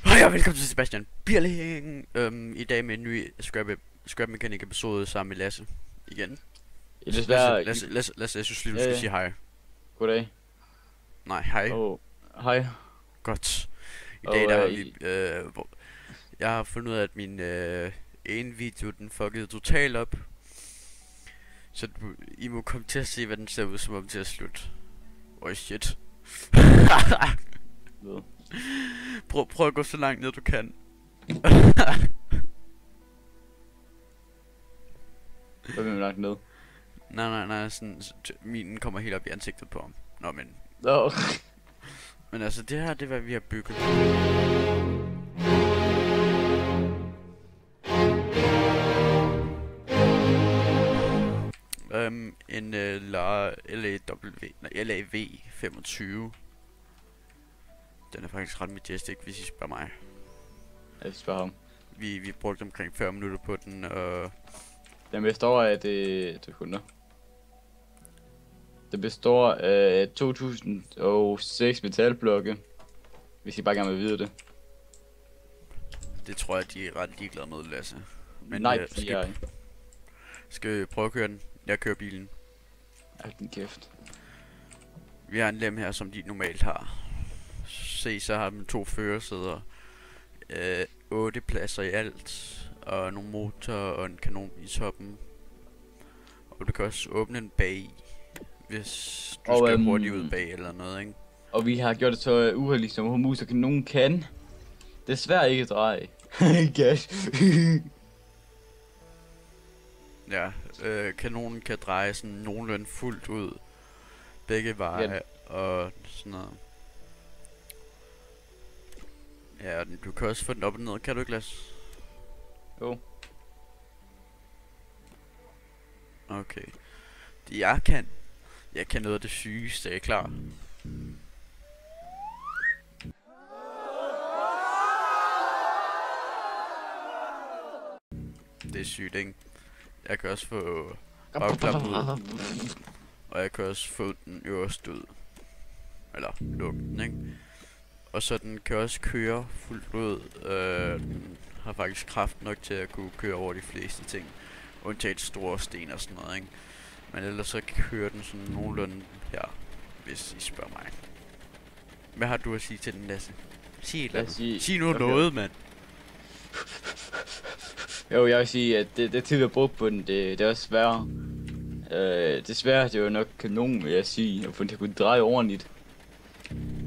Hej og velkommen til Sebastian Birling. I dag med en ny Scrap Mechanic episode sammen med Lasse. Igen. Ja, desværre. Lasse, jeg synes lige du skal sige hej. Goddag. Nej, hej. Hej. Godt. I dag der har vi jeg har fundet ud af at min ene video den fuckede totalt op. Så I må komme til at se hvad den ser ud som om til at slutte. Shit. Prøv at gå så langt ned du kan. Hvad vil langt ned? Nej, sådan minen kommer helt op i ansigtet på ham. Nå, men. No. Men altså det her, det er hvad vi har bygget. En LAV 25. Den er faktisk ret majestic, hvis I spørger mig. Jeg spørger ham. Vi brugte omkring 40 minutter på den, og... Den består af det sekunder. Det består af 2006 metalblokke. Hvis I bare gerne vil vide det. Det tror jeg, de er ret ligeglade med, Lasse. Men nej, skal vi prøve at køre den? Jeg kører bilen. Ej, din kæft. Vi har en lem her, som de normalt har. Se, så har den 2 førersæder. 8 pladser i alt. Og nogle motorer og en kanon i toppen. Og du kan også åbne en bag, hvis du skal hurtigt ud bag eller noget, ikke? Og vi har gjort det så uheldigt, som Hormuz og kanonen kan. Desværre ikke dreje. Gas. Ja, kanonen kan dreje sådan nogenlunde fuldt ud. Begge veje og sådan noget. Ja, du kan også få den op og ned, kan du ikke, Lasse? Jo. Okay. Jeg kan noget af det sygeste, er I klar? Det er sygt, ikke? Jeg kan også få bagklappen ud. Og jeg kan også få den øverste ud. Eller lukke den, ikke? Og så den kan også køre fuldt ud. Den har faktisk kraft nok til at kunne køre over de fleste ting. Undtaget store sten og sådan noget, ikke? Men ellers så kører den sådan nogenlunde her, hvis I spørger mig. Hvad har du at sige til den, Lasse? Sig nu noget, mand. Jo, jeg vil sige, at det tid, vi har brugt på den, det er også svært. Desværre, det er jo nok kanon, vil jeg sige, at få den til at kunne dreje ordentligt.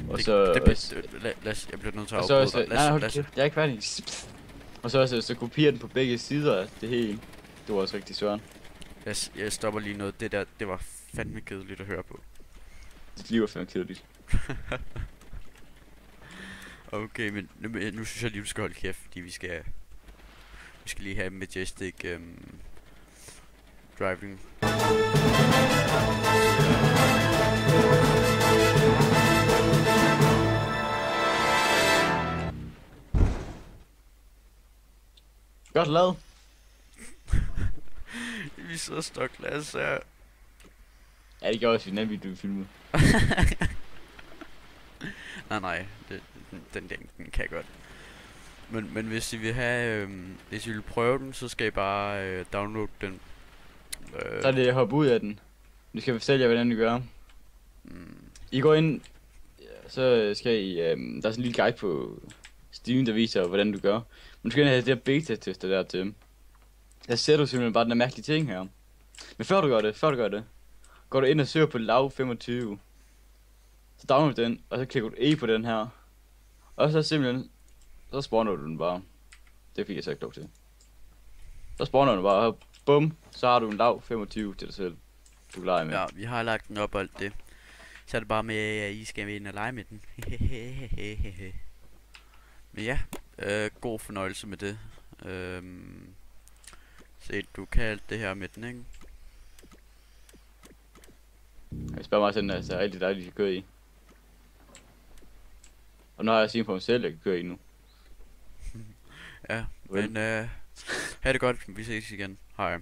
Og så... Lasse, jeg bliver nødt til at afbryde dig. Lasse. Jeg er ikke færdig. Og så kopiere den på begge sider, det hele. Det var også rigtig svært. Jeg stopper lige noget. Det der, det var fandme kedeligt at høre på. Dit liv er fandme kedeligt. Okay, men nu synes jeg lige, du skal holde kæft, fordi vi skal lige have majestic driving. Godt lavet. Vi sidder stok, Lasse her. Ja, det gjorde også i den video, vi filmede. Nej, den kan jeg godt. Men hvis I vil have, hvis I vil prøve den, så skal I bare downloade den. Så er det at hoppe ud af den. Nu skal jeg fortælle jer, hvordan I gør. I går ind, så skal I, der er sådan en lille guide på Steam, der viser, hvordan du gør. Men du skal ind og have det der beta-tester der til. Der ser du simpelthen bare den der mærkelige ting her. Men før du gør det, går du ind og søger på LAV 25. Så download den, og så klikker du E på den her. Og så simpelthen, så spawner du den bare. Det fik jeg så ikke lov til. Så spawner du den bare, og bum, så har du en LAV 25 til dig selv. Du kan lege med. Ja, vi har lagt den op og alt det. Så er det bare med, at I skal ind og lege med den. Men ja, god fornøjelse med det. Se, du kan alt det her med den, ikke? Jeg spørger mig sådan, at det er rigtig dejligt at køre i. Og nu har jeg set på mig selv, at jeg kan køre i nu. Ja, men ha' det godt, vi ses igen. Hej.